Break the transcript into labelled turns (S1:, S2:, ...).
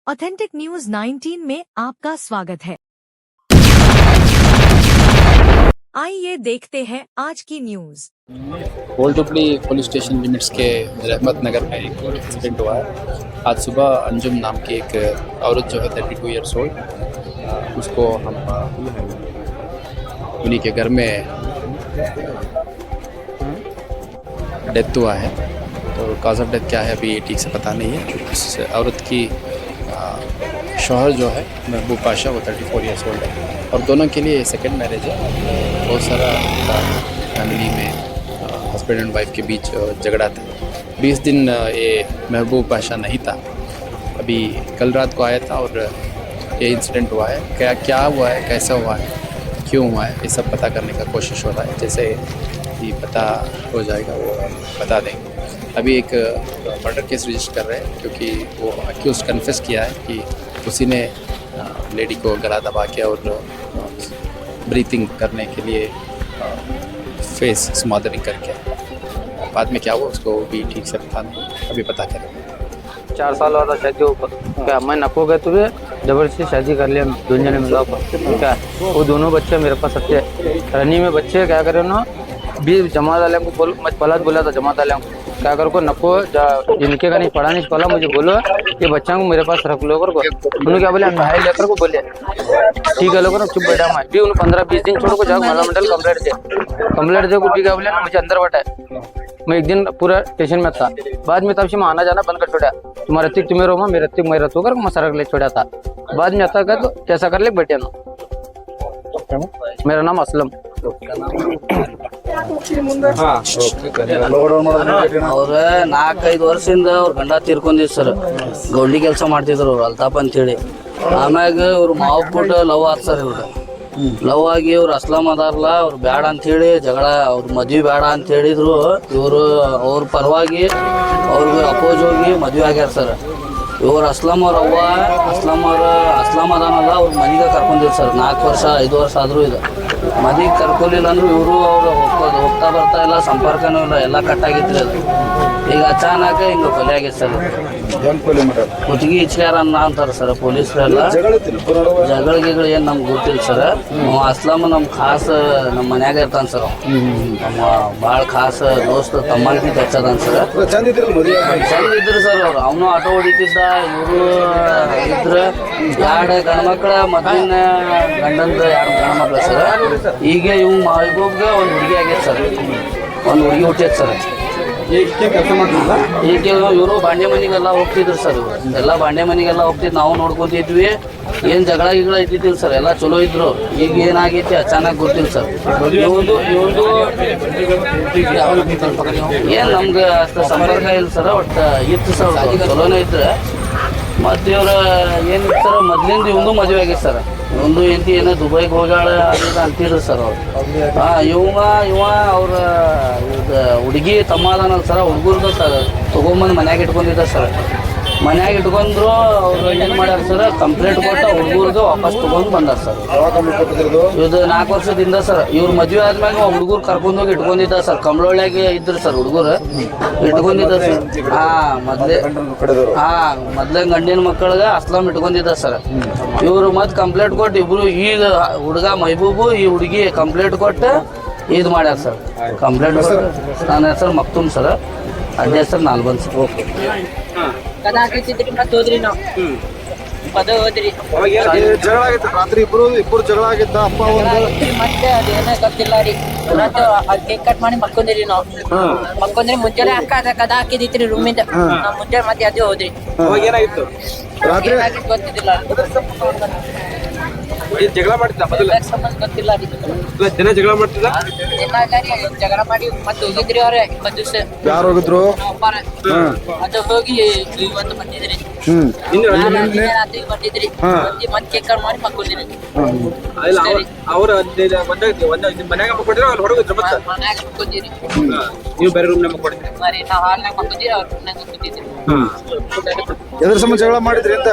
S1: Authentic news 19 में आपका स्वागत है। आइए देखते हैं आज की न्यूज।
S2: गोलटुपड़ी पुलिस स्टेशन लिमिट्स के रहमत नगर में एक एक्सीडेंट हुआ है। आज सुबह अंजुम नाम की एक औरत जो है 32 ईयर्स ओल्ड, उसको हम उन्हीं के घर में डेथ हुआ है। तो कॉज ऑफ डेथ क्या है अभी ठीक से पता नहीं है। उस औरत की शौहर जो है महबूब पाशा, वो 34 ईयर्स ओल्ड है और दोनों के लिए सेकंड मैरिज है। बहुत सारा फैमिली में हस्बैंड एंड वाइफ के बीच झगड़ा था। 20 दिन ये महबूब पाशा नहीं था, अभी कल रात को आया था और ये इंसिडेंट हुआ है। क्या हुआ है, कैसा हुआ है, क्यों हुआ है, ये सब पता करने का कोशिश हो रहा है। जैसे ही पता हो जाएगा वो बता देंगे। अभी एक मर्डर केस रजिस्टर कर रहे हैं क्योंकि वो अक्यूज कन्फेस किया है कि उसी ने लेडी को गला दबा के और ब्रीथिंग करने के लिए फेस स्मॉदरिंग करके, बाद में क्या हुआ उसको भी ठीक से पता नहीं, अभी पता करेंगे।
S3: 4 साल वाला शादी ऊपर क्या मैं नको गए तुझे जबरदस्ती शादी कर लिया, दुनिया ने मिला क्या। वो दोनों बच्चे मेरे पास अच्छे रनी में बच्चे क्या करे ना, भी जमात वाले को बोल मत पला बोला था। जमात वाले को क्या कर को नको जिनके का नहीं पढ़ा नहीं पला मुझे बोलो ये बच्चा को मेरे पास रख लो। उन्होंने क्या बोले हाई लेकर को बोले ठीक है लोग चुप बैठा मैं भी उन्हें 15-20 दिन छोड़ को जाओ माला मंडल कंप्लेंट दे को भी क्या बोले ना मुझे अंदर बैठा। मैं एक दिन पूरा स्टेशन में था, बाद में तब से मैं आना जाना बंद कर छोड़ा। तुम्हारे रत्तिक तुम्हें रो मेरे रत्तिक मैं रतू कर मैं सरक ले छोड़ा था। बाद में आता तो कैसा कर ले बैठे ना। मेरा नाम असलम।
S4: ಅವ್ರ 4-5 ವರ್ಷದಿಂದ ಅವ್ರ ಗಂಡ ತೀರ್ಕೊಂಡಿದ್ ಸರ್, ಗೌಂಡಿ ಕೆಲಸ ಮಾಡ್ತಿದ್ರು ಅವ್ರು ಅಲ್ತಾಪ್ ಅಂತೇಳಿ. ಆಮ್ಯಾಗ ಇವ್ರು ಮಾವು ಕೊಟ್ಟು ಲವ್ ಆತ್ ಸರ್. ಇವ್ರು ಲವ್ ಆಗಿ ಇವ್ರು ಅಸ್ಲಾಂ ಅದಾರಲ್ಲ, ಅವ್ರು ಬೇಡ ಅಂತೇಳಿ ಜಗಳ, ಅವ್ರ ಮದ್ವೆ ಬೇಡ ಅಂತ ಹೇಳಿದ್ರು. ಇವರು ಅವ್ರ ಪರವಾಗಿ ಅವ್ರಿಗೆ ಅಪೋಸ್ ಹೋಗಿ ಮದ್ವೆ ಆಗ್ಯಾರ ಸರ್. ಇವ್ರು ಅಸ್ಲಾಂ ಅವ್ರ ಅವ್ವ ಅಸ್ಲಾಂ ಅದಾನಲ್ಲ, ಅವ್ರ ಮನೆಗೆ ಕರ್ಕೊಂಡಿದ್ರು ಸರ್. 4 ವರ್ಷ 5 ವರ್ಷ ಆದರೂ ಇದು ಮನೆಗೆ ಕರ್ಕೊಲಿಲ್ಲ ಅಂದ್ರೆ ಇವರು ಅವ್ರು ಹೋಗ್ತಾ ಬರ್ತಾ ಇಲ್ಲ, ಸಂಪರ್ಕನೂ ಇಲ್ಲ, ಎಲ್ಲ ಕಟ್ಟಾಗಿತ್ತು ಅದು. ಈಗ ಅಚಾನಕ ಹಿಂಗೆ ಕೊಲೆ ಆಗೈತೆ ಸರ್. ಕುತ್ತಿಗೆ ಇಚ್ಚಾರ ಅಂತಾರೆ ಸರ್ ಪೊಲೀಸರೆಲ್ಲ. ಜಗಳ ಏನು ನಮ್ಗೆ ಗೊತ್ತಿಲ್ಲ ಸರ್. ಅಸ್ಲಾಮ್ ನಮ್ಮ ಖಾಸ್ ನಮ್ಮ ಮನ್ಯಾಗ ಇರ್ತಾನೆ ಸರ್. ನಮ್ಮ ಭಾಳ ಖಾಸ್ ದೋಸ್ತ ತಮ್ಮಂತ ಹಚ್ಚದಾನ ಸರ್. ಚಂದ ಇದ್ರು ಸರ್ ಅವ್ರು. ಅವನು ಆಟೋ ಹೊಡಿತಿದ್ದ, ಇವರು ಇದ್ರು. 2 ಗಂಡ್ಮಕ್ಳ ಮೊದಲಿನ ಗಂಡಂದ 2 ಗಂಡ್ಮಕ್ಳು ಸರ್. ಈಗ ಇವ್ ಮಹಬೂಬ್ಗೆ ಒಂದು ಹುಡುಗಿ ಆಗೈತೆ ಸರ್, ಒಂದು ಹುಡುಗಿ ಹುಟ್ಟೈತೆ ಸರ್. ಈಗ ಇವರು ಬಾಂಡೆ ಮನೆಗೆಲ್ಲ ಹೋಗ್ತಿದ್ರು ಸರ್. ಎಲ್ಲ ಬಾಂಡೆ ಮನೆಗೆಲ್ಲ ಹೋಗ್ತಿದ್ರು, ನಾವು ನೋಡ್ಕೊತಿದ್ವಿ. ಏನು ಜಗಳ ಇದ್ದಿದ್ದಿಲ್ಲ ಸರ್, ಎಲ್ಲ ಚಲೋ ಇದ್ರು. ಈಗ ಏನಾಗೈತಿ ಅಚಾನಕ್ ಗೊತ್ತಿಲ್ಲ ಸರ್. ಇವ್ದು ಏನು ನಮ್ಗೆ ಅಷ್ಟು ಸಂಪರ್ಕ ಇಲ್ಲ ಸರ್. ಒಟ್ಟು ಇತ್ತು ಸರ್, ಚಲೋನೇ ಇದ್ರೆ. ಮತ್ತು ಇವ್ರು ಏನಿತ್ತು ಸರ್, ಮೊದ್ಲಿಂದ ಇವಂದು ಮದುವೆ ಆಗೈತೆ ಸರ್. ಇವಂದು ಎಂತಿ ಏನೋ ದುಬೈಗೆ ಹೋಗಾಳ ಅದು ಅಂತಿದ್ರು ಸರ್ ಅವ್ರು. ಇವ ಅವ್ರ ಹುಡುಗಿ ತಮ್ಮ ಅದಾನಲ್ಲ ಸರ್, ಹುಡುಗರ್ದು ಸರ್ ತೊಗೊಂಬಂದು ಮನ್ಯಾಗ ಇಟ್ಕೊಂಡಿದ್ದ ಸರ್. ಮನ್ಯಾಗ ಇಟ್ಕೊಂಡ್ರು ಅವ್ರು ಏನು ಮಾಡ್ಯಾರ ಸರ್, ಕಂಪ್ಲೇಂಟ್ ಕೊಟ್ಟು ಹುಡುಗರ್ದು ವಾಪಸ್ ತೊಗೊಂಡು ಬಂದಾರ ಸರ್. ಇದು 4 ವರ್ಷದಿಂದ ಸರ್. ಇವ್ರ ಮದುವೆ ಆದ್ಮ್ಯಾಗ ಹುಡುಗರು ಕರ್ಕೊಂಡೋಗಿ ಇಟ್ಕೊಂಡಿದ್ದ ಸರ್. ಕಂಬಳೊಳಗೆ ಇದ್ರು ಸರ್ ಹುಡುಗರು ಇಟ್ಕೊಂಡಿದ್ದ ಸರ್. ಮೊದ್ಲೇ ಗಂಡಿನ ಮಕ್ಕಳಿಗೆ ಅಸ್ಲಾಂ ಇಟ್ಕೊಂಡಿದ್ದ ಸರ್. ಇವರು ಮತ್ತೆ ಕಂಪ್ಲೇಂಟ್ ಕೊಟ್ಟು ಇಬ್ರು, ಈಗ ಹುಡುಗ ಮಹಬೂಬು ಈ ಹುಡುಗಿ ಕಂಪ್ಲೇಂಟ್ ಕೊಟ್ಟು ಇದು ಮಾಡ್ಯಾರ ಸರ್. ಕಂಪ್ಲೇಂಟ್ ನನ್ನ ಹೆಸರು ಮಕ್ತುಮ್ ಸರ್, ಅಡ್ಡ ಹೆಸರು ನಾಲ್ಬನ್ ಸರ್. ಓಕೆ
S5: ಕದ ಹಾಕಿದ್ರಿ ಮತ್ತೆ ಹೋದ್ರಿ ನಾವು ಪದ ಹೋದ್ರಿ.
S6: ರಾತ್ರಿ ಇಬ್ಬರು ಜಗಳ ಆಗಿದ್ದ. ಅಪ್ಪ
S5: ಮತ್ತೆ ಅದೇನೋ ಗೊತ್ತಿಲ್ಲ ರೀ. ಕೇಕ್ ಕಟ್ ಮಾಡಿ ಮಕ್ಕೊಂದಿರಿ ನಾವು. ಮಕ್ಕೊಂದ್ರಿ ಮುಂಜಾನೆ ಅಕ್ಕ ಅದ ಕದ ಹಾಕಿದಿತ್ರಿ ರೂಮಿಂದ. ನಾವು ಮುಂಜಾನೆ ಮತ್ತೆ ಅದೇ ಹೋದ್ರಿ.
S6: ಏನಾಗಿತ್ತು ರಾತ್ರಿ
S5: ಗೊತ್ತಿದ್ದಿಲ್ಲ.
S6: ಜಗಳ ಮಾಡ್ತಿದ್ದ
S5: ಸಂಬಂಧ ಗೊತ್ತಿಲ್ಲ ರೀ.
S6: ದಿನ ಜಗಳ ಮಾಡ್ತಿದ್ದ.
S5: ಜಗಳ ಮಾಡಿ ಮತ್ತೆ ಹೋಗಿದ್ರಿ ಅವ್ರೆ 20 ದಿವಸ.
S6: ಯಾರು ಹೋಗಿದ್ರು?
S5: ಅದು ಹೋಗಿ ಇವತ್ತು ಬಂದಿದ್ರಿ. ರಾತ್ರಿ ಬಂದಿದ್ರಿ. ಮತ್ತೆ ಕೇಕ್ ಕಟ್ ಮಾಡಿ ಮಕ್ಕೊಂದಿರಿ.
S6: ಅವ್ರ ಮನ್ಯಾಗ ಮಕ್ಕೊಂಡಿರ ಅಲ್ಲಿ ಹೊರಗಿದ್ರು. ಮತ್ತೆ
S5: ಮನ್ಯಾಗ ಮಕ್ಕೊಂದಿರಿ.
S6: ನೀವು ಬೇರೆ ರೂಮ್ ನಾಗ ಮಕ್ಕೊಂಡಿದ್ರಿ?
S5: ನಾವು ಹಾಲ್ನಾಗ ಮಕ್ಕೊಂದಿರಿ, ಅವ್ರ ರೂಮ್ನಾಗ ಮಕ್ಕೊಂದಿದ್ರಿ.
S6: ಎದ್ರ ಸಂಬಂಧ ಜಗಳ ಮಾಡಿದ್ರಿ ಅಂತ?